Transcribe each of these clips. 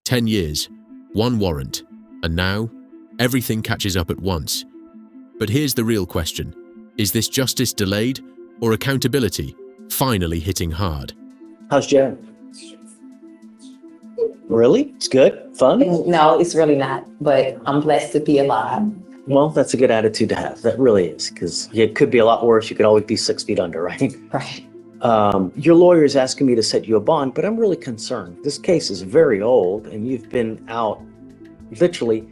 10 years, one warrant, and now everything catches up at once. But here's the real question. Is this justice delayed or accountability finally hitting hard? How's Jen? Really? It's good? Fun? No, it's really not, but I'm blessed to be alive. Well, that's a good attitude to have. That really is, because it could be a lot worse. You could always be 6 feet under, right? Right. Your lawyer is asking me to set you a bond, but I'm really concerned. This case is very old, and you've been out literally,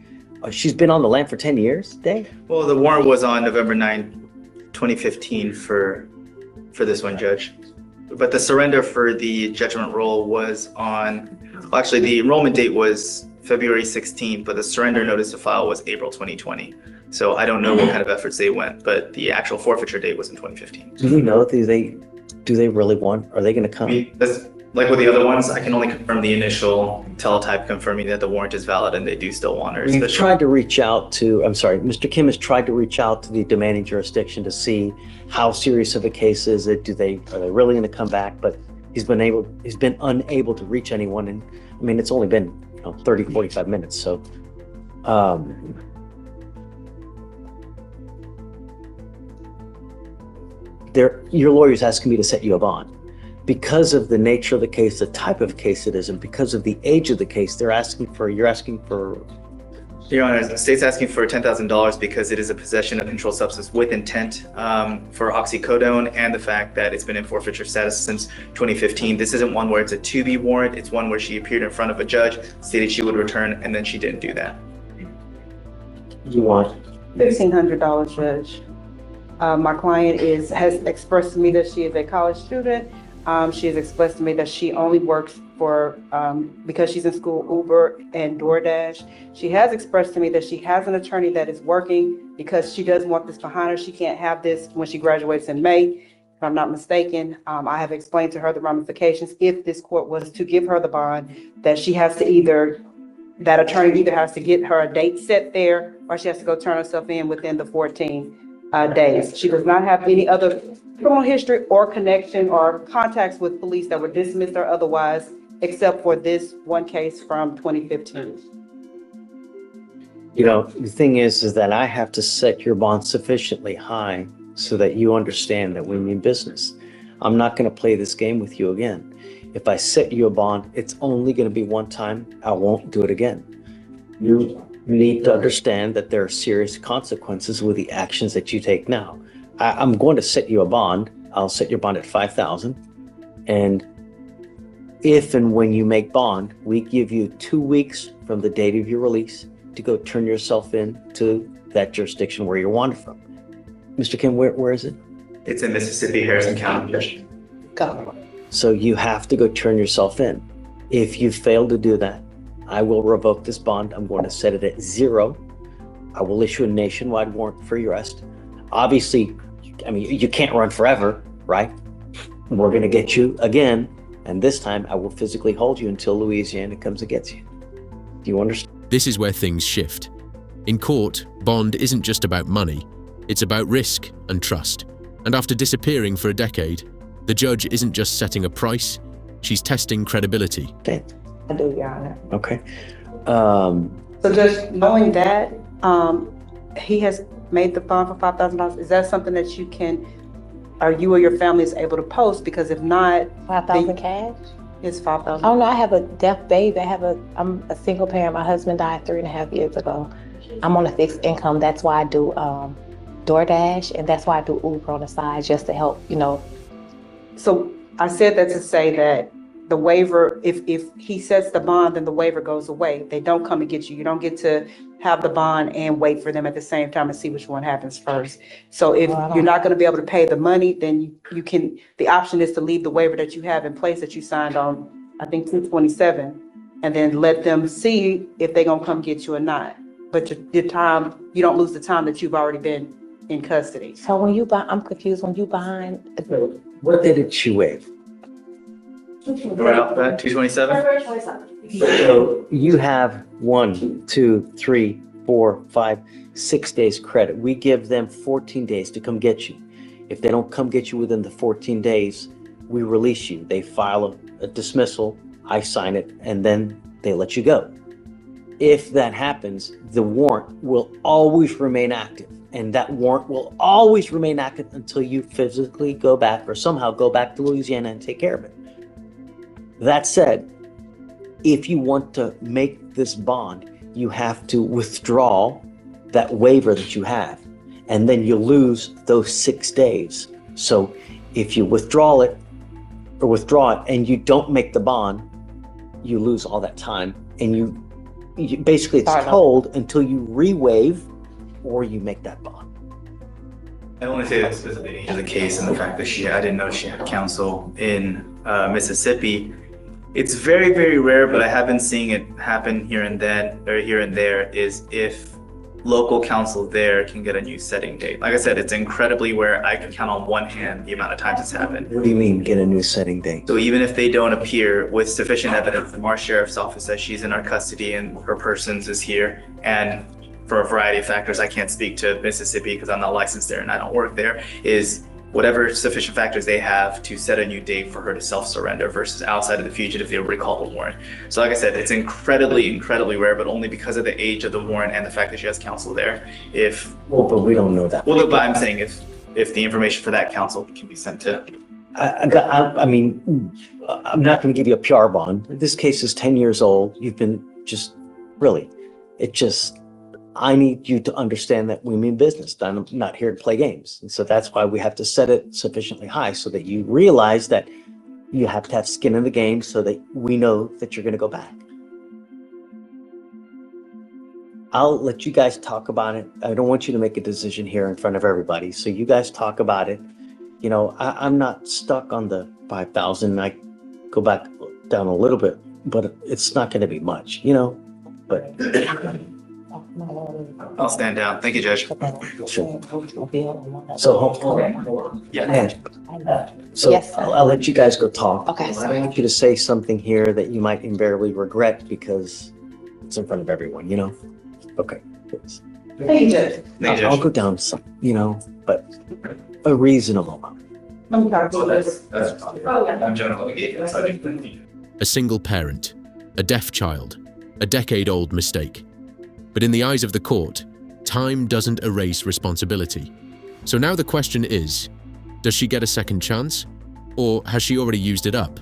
she's been on the lam for 10 years, Dave? Well, the warrant was on November 9, 2015 for this one, Judge. But the surrender for the judgment roll was on, well, actually the enrollment date was February 16th, but the surrender notice to file was April 2020. So I don't know what kind of efforts they went, but the actual forfeiture date was in 2015. Do you know, do they really want, are they going to come? I mean, like with the other ones, I can only confirm the initial teletype confirming that the warrant is valid and they do still want her. We've tried to reach out to, I'm sorry, Mr. Kim has tried to reach out to the demanding jurisdiction to see how serious of a case is it. Are they really going to come back? But he's been unable to reach anyone. And I mean, it's only been 30, 45 minutes. So, your lawyer's asking me to set you a bond. Because of the nature of the case, the type of case it is, and because of the age of the case, you're asking for. Your Honor, the state's asking for $10,000 because it is a possession of controlled substance with intent for oxycodone, and the fact that it's been in forfeiture status since 2015. This isn't one where it's a to-be warrant. It's one where she appeared in front of a judge, stated she would return, and then she didn't do that. You want $1,500, Judge. My client has expressed to me that she is a college student. She has expressed to me that she only works for, because she's in school, Uber and DoorDash. She has expressed to me that she has an attorney that is working because she doesn't want this behind her. She can't have this when she graduates in May, if I'm not mistaken. I have explained to her the ramifications if this court was to give her the bond, that she has to that attorney either has to get her a date set there or she has to go turn herself in within the 14 days. She does not have any other criminal history or connection or contacts with police that were dismissed or otherwise, except for this one case from 2015. The thing is that I have to set your bond sufficiently high so that you understand that we mean business. I'm not going to play this game with you again. If I set you a bond, it's only going to be one time. I won't do it again. You need to understand that there are serious consequences with the actions that you take now. I'm going to set you a bond. I'll set your bond at $5,000. And if and when you make bond, we give you 2 weeks from the date of your release to go turn yourself in to that jurisdiction where you're wanted from. Mr. Kim, where is it? It's in Mississippi, Harrison County. Go. So you have to go turn yourself in. If you fail to do that, I will revoke this bond. I'm going to set it at 0. I will issue a nationwide warrant for your arrest. Obviously, I mean, you can't run forever, right? We're going to get you again. And this time I will physically hold you until Louisiana comes and gets you. Do you understand? This is where things shift. In court, bond isn't just about money. It's about risk and trust. And after disappearing for a decade, the judge isn't just setting a price, she's testing credibility. Okay. I do, Your Honor. Okay. So just knowing that he has made the bond for $5,000, is that something that you can, or you or your family is able to post? Because if not, $5,000 cash? It's $5,000. Oh no, I have a deaf baby. I'm a single parent. My husband died 3.5 years ago. I'm on a fixed income. That's why I do DoorDash, and that's why I do Uber on the side, just to help, So I said that to say that the waiver, if he sets the bond, then the waiver goes away. They don't come and get you. You don't get to have the bond and wait for them at the same time and see which one happens first. So if you're not going to be able to pay the money, then you can, the option is to leave the waiver that you have in place that you signed on, I think 2/27, and then let them see if they're going to come get you or not. But your time, you don't lose the time that you've already been in custody. So when you buy, I'm confused, when you behind. What did she waive? Right off 227? So you have 1, 2, 3, 4, 5, 6 days credit. We give them 14 days to come get you. If they don't come get you within the 14 days, we release you. They file a dismissal, I sign it, and then they let you go. If that happens, the warrant will always remain active, and that warrant will always remain active until you physically go back or somehow go back to Louisiana and take care of it. That said, if you want to make this bond, you have to withdraw that waiver that you have, and then you lose those 6 days. So if you withdraw it and you don't make the bond, you lose all that time, and you basically it's told until you re-waive or you make that bond. I only say this because of the age of the case and the fact that I didn't know she had counsel in Mississippi. It's very, very rare, but I have been seeing it happen here and there, is if local counsel there can get a new setting date. Like I said, it's incredibly rare. I can count on one hand the amount of times it's happened. What do you mean, get a new setting date? So even if they don't appear with sufficient evidence from our sheriff's office that she's in our custody and her persons is here, and for a variety of factors, I can't speak to Mississippi because I'm not licensed there and I don't work there, is whatever sufficient factors they have to set a new date for her to self-surrender versus outside of the fugitive, they will recall the warrant. So like I said, it's incredibly, incredibly rare, but only because of the age of the warrant and the fact that she has counsel there. But we don't know that. Well, but I'm saying if the information for that counsel can be sent to. I mean, I'm not going to give you a PR bond. This case is 10 years old. You've been I need you to understand that we mean business. I'm not here to play games. And so that's why we have to set it sufficiently high so that you realize that you have to have skin in the game so that we know that you're going to go back. I'll let you guys talk about it. I don't want you to make a decision here in front of everybody. So you guys talk about it. You know, I'm not stuck on the 5,000. I go back down a little bit, but it's not going to be much, you know, but. I'll stand down. Thank you, Judge. Sure. So, Yeah. so Yes, sir. I'll let you guys go talk. Okay, I sir. don't want you to say something here that you might invariably regret because it's in front of everyone, you know? Okay. Please. Thank you, Judge. Thank you, I'll Judge. go down some, you know, but a reasonable amount. I'm sorry. I'm generally. A single parent, a deaf child, a decade-old mistake. But in the eyes of the court, time doesn't erase responsibility. So now the question is, does she get a second chance? Or has she already used it up?